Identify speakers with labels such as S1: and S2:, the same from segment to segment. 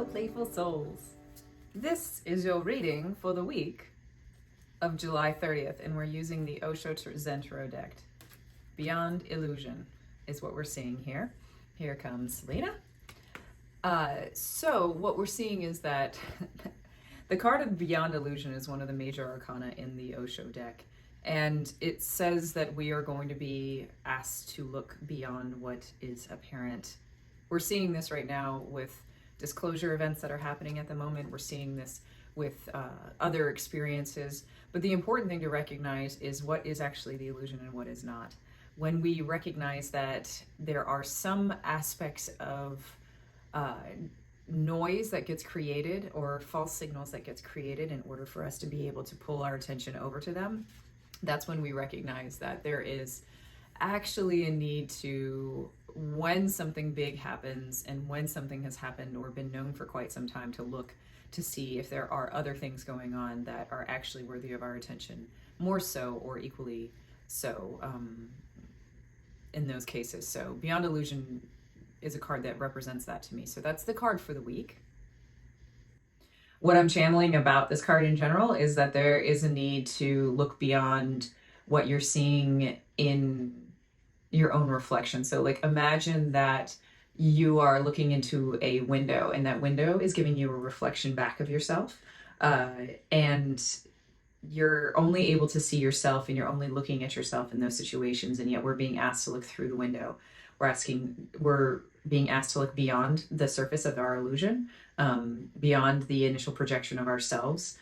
S1: Hello, playful souls. This is your reading for the week of July 30th, and we're using the Osho Zen Tarot deck. Beyond Illusion is what we're seeing here. Here comes Lena. So what we're seeing is that the card of Beyond Illusion is one of the major arcana in the Osho deck. And it says that we are going to be asked to look beyond what is apparent. We're seeing this right now with disclosure events that are happening at the moment. We're seeing this with other experiences. But the important thing to recognize is what is actually the illusion and what is not. When we recognize that there are some aspects of noise that gets created or false signals that gets created in order for us to be able to pull our attention over to them, that's when we recognize that there is actually a need to, when something big happens and when something has happened or been known for quite some time, to look to see if there are other things going on that are actually worthy of our attention, more so or equally so in those cases. So Beyond Illusion is a card that represents that to me. So that's the card for the week. What I'm channeling about this card in general is that there is a need to look beyond what you're seeing in your own reflection. So like imagine that you are looking into a window and that window is giving you a reflection back of yourself. And you're only able to see yourself and you're only looking at yourself in those situations. And yet we're being asked to look through the window. We're being asked to look beyond the surface of our illusion, beyond the initial projection of ourselves,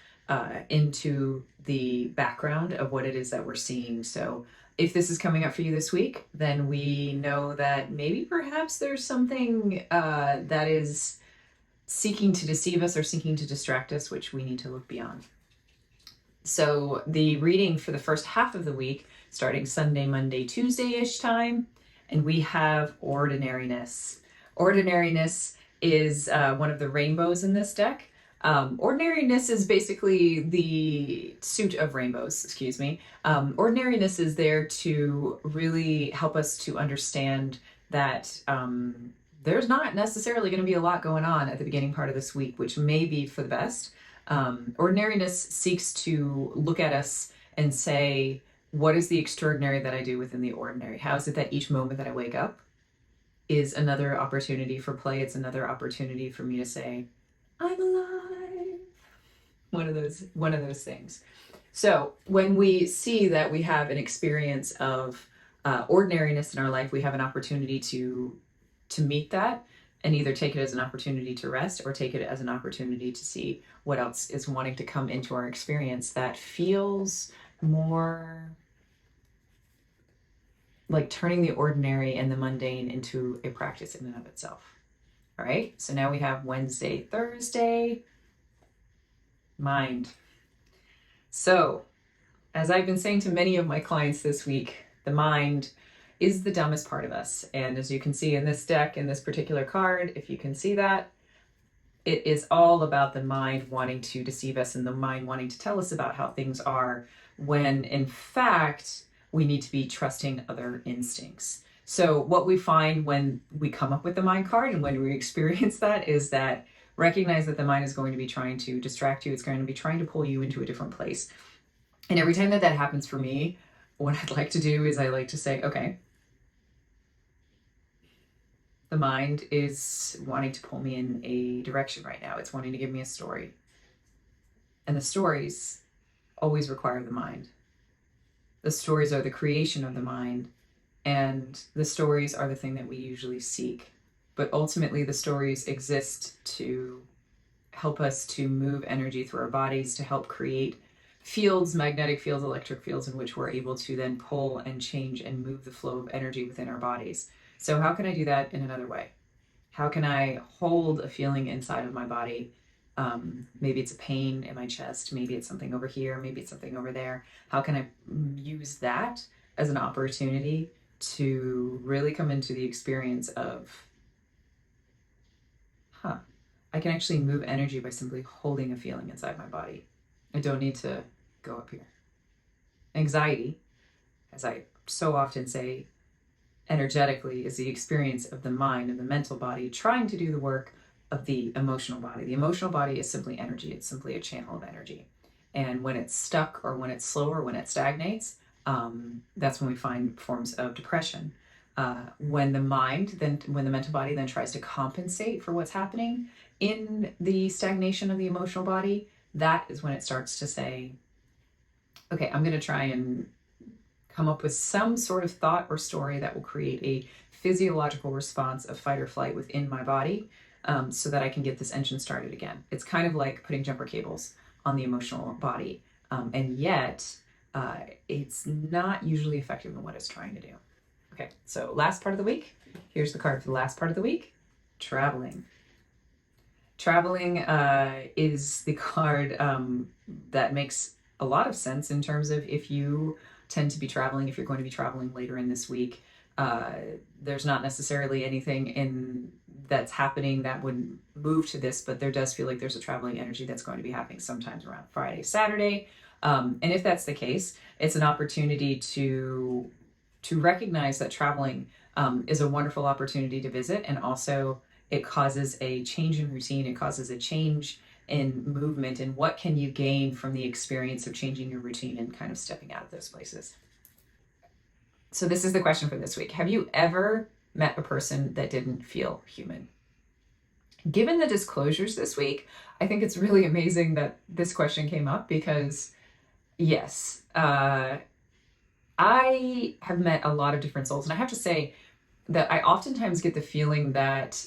S1: into the background of what it is that we're seeing. So if this is coming up for you this week, then we know that maybe perhaps there's something that is seeking to deceive us or seeking to distract us, which we need to look beyond. So the reading for the first half of the week, starting Sunday, Monday, Tuesday-ish time, and we have Ordinariness. Ordinariness is one of the rainbows in this deck. Ordinariness is basically the suit of rainbows, excuse me. Ordinariness is there to really help us to understand that there's not necessarily going to be a lot going on at the beginning part of this week, which may be for the best. Ordinariness seeks to look at us and say, what is the extraordinary that I do within the ordinary? How is it that each moment that I wake up is another opportunity for play? It's another opportunity for me to say, I'm alive. One of those things. So when we see that we have an experience of ordinariness in our life, we have an opportunity to meet that and either take it as an opportunity to rest or take it as an opportunity to see what else is wanting to come into our experience that feels more like turning the ordinary and the mundane into a practice in and of itself. All right, so now we have Wednesday, Thursday, mind. So as I've been saying to many of my clients this week, the mind is the dumbest part of us. And as you can see in this deck, in this particular card, if you can see that, it is all about the mind wanting to deceive us and the mind wanting to tell us about how things are, when in fact, we need to be trusting other instincts. So what we find when we come up with the mind card and when we experience that is that recognize that the mind is going to be trying to distract you. It's going to be trying to pull you into a different place. And every time that happens for me, what I'd like to do is I like to say, okay, the mind is wanting to pull me in a direction right now. It's wanting to give me a story. And the stories always require the mind. The stories are the creation of the mind, and the stories are the thing that we usually seek. But ultimately, the stories exist to help us to move energy through our bodies, to help create fields, magnetic fields, electric fields, in which we're able to then pull and change and move the flow of energy within our bodies. So how can I do that in another way? How can I hold a feeling inside of my body? Maybe it's a pain in my chest. Maybe it's something over here. Maybe it's something over there. How can I use that as an opportunity to really come into the experience of, I can actually move energy by simply holding a feeling inside my body. I don't need to go up here. Anxiety, as I so often say, energetically, is the experience of the mind and the mental body trying to do the work of the emotional body. The emotional body is simply energy. It's simply a channel of energy. And when it's stuck or when it's slow or when it stagnates, that's when we find forms of depression. When the mental body then tries to compensate for what's happening in the stagnation of the emotional body, that is when it starts to say, okay, I'm going to try and come up with some sort of thought or story that will create a physiological response of fight or flight within my body, so that I can get this engine started again. It's kind of like putting jumper cables on the emotional body. And yet, it's not usually effective in what it's trying to do. Okay, so last part of the week. Here's the card for the last part of the week. Traveling. Traveling is the card that makes a lot of sense in terms of if you tend to be traveling, if you're going to be traveling later in this week. There's not necessarily anything that's happening that would move to this, but there does feel like there's a traveling energy that's going to be happening sometimes around Friday, Saturday. And if that's the case, it's an opportunity to recognize that traveling is a wonderful opportunity to visit, and also it causes a change in routine. It causes a change in movement, and what can you gain from the experience of changing your routine and kind of stepping out of those places. So this is the question for this week. Have you ever met a person that didn't feel human? Given the disclosures this week, I think it's really amazing that this question came up because, yes, I have met a lot of different souls, and I have to say that I oftentimes get the feeling that,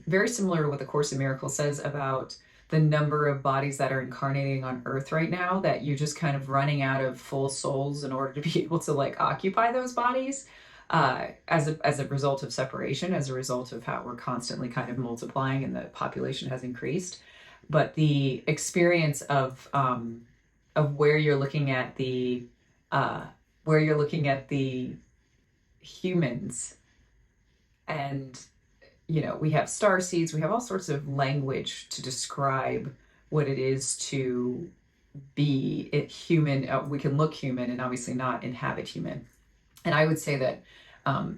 S1: very similar to what the Course in Miracles says about the number of bodies that are incarnating on Earth right now, that you're just kind of running out of full souls in order to be able to like occupy those bodies, as a result of separation, as a result of how we're constantly kind of multiplying and the population has increased. But the experience of where you're looking at the humans, and we have star seeds, we have all sorts of language to describe what it is to be human. We can look human and obviously not inhabit human. And I would say that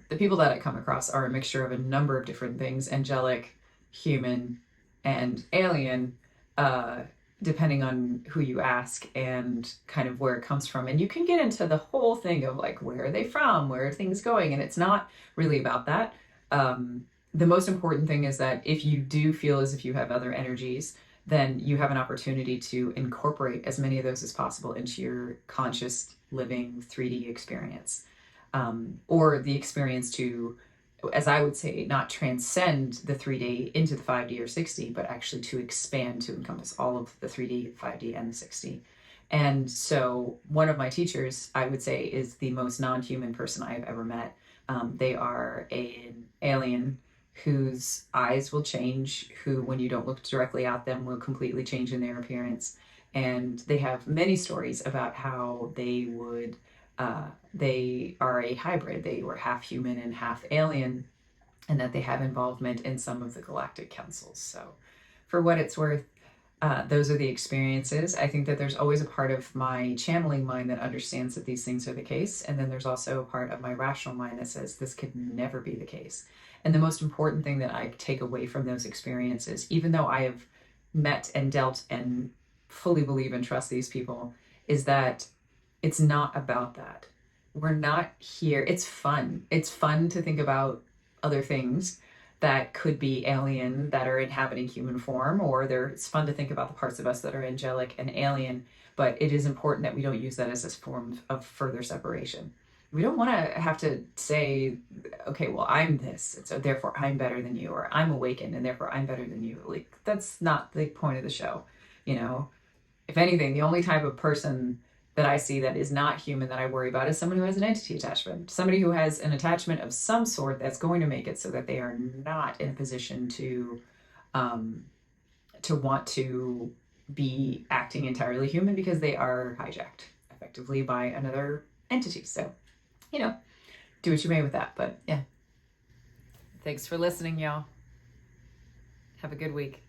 S1: the people that I come across are a mixture of a number of different things: angelic, human, and alien, depending on who you ask and kind of where it comes from. And you can get into the whole thing of like, where are they from? Where are things going? And it's not really about that. The most important thing is that if you do feel as if you have other energies, then you have an opportunity to incorporate as many of those as possible into your conscious living 3D experience, or the experience to, as I would say, not transcend the 3D into the 5D or 6D, but actually to expand to encompass all of the 3D, 5D, and the 6D. And so one of my teachers, I would say, is the most non-human person I've ever met. They are an alien whose eyes will change, who, when you don't look directly at them, will completely change in their appearance. And they have many stories about how they are a hybrid. They were half human and half alien, and that they have involvement in some of the galactic councils. So for what it's worth, those are the experiences. I think that there's always a part of my channeling mind that understands that these things are the case. And then there's also a part of my rational mind that says this could never be the case. And the most important thing that I take away from those experiences, even though I have met and dealt and fully believe and trust these people, is that it's not about that. We're not here. It's fun. It's fun to think about other things that could be alien, that are inhabiting human form, or it's fun to think about the parts of us that are angelic and alien, but it is important that we don't use that as a form of further separation. We don't want to have to say, okay, well, I'm this, and so therefore I'm better than you, or I'm awakened and therefore I'm better than you. Like, that's not the point of the show. If anything, the only type of person that I see that is not human that I worry about is someone who has an entity attachment, somebody who has an attachment of some sort that's going to make it so that they are not in a position to want to be acting entirely human, because they are hijacked effectively by another entity. So, do what you may with that. But yeah. Thanks for listening, y'all. Have a good week.